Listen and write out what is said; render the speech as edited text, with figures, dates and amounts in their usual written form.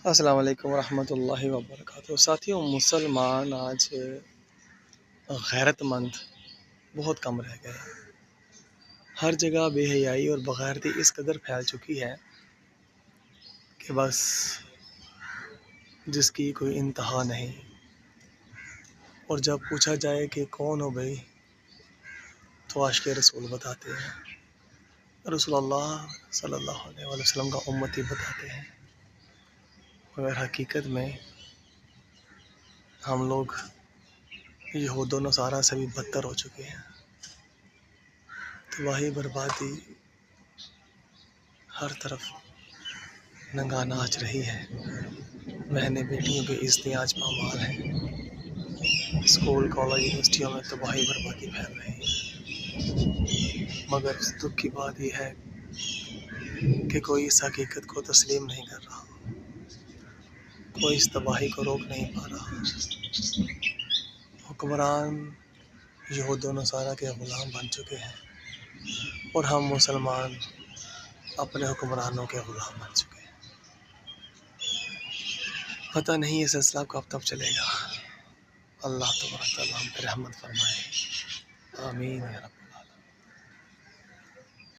अस्सलाम वालेकुम रहमतुल्लाहि व बरकातुहू। साथियों, मुसलमान आज गैरतमंद बहुत कम रह गए हैं। हर जगह बेहयाई और बग़ैरती इस कदर फैल चुकी है कि बस जिसकी कोई इंतहा नहीं। और जब पूछा जाए कि कौन हो भाई, तो आशिक़ रसूल बताते हैं, रसूलुल्लाह सल्लल्लाहु अलैहि वसल्लम का उम्मती बताते हैं। मगर हकीकत में हम लोग यहूद व नसारा से भी बदतर हो चुके हैं। तबाही बर्बादी हर तरफ नंगा नाच रही है। बहनें बेटियों की इज़्ज़तें आज पामाल हैं। स्कूल कॉलेज यूनिवर्सिटियों में तबाही बर्बादी फैल रही है। मगर इस दुख की बात यह है कि कोई इस हकीकत को तस्लीम नहीं कर रहा, कोई इस तबाही को रोक नहीं पा रहा। हुक्मरान यहूद व नसारा के ग़ुलाम बन चुके हैं और हम मुसलमान अपने हुक्मरानों के ग़ुलाम बन चुके हैं। पता नहीं ये सिलसिला कब तक चलेगा। अल्लाह तबारक व तआला हम पे रहमत फरमाए। आमीन या रब।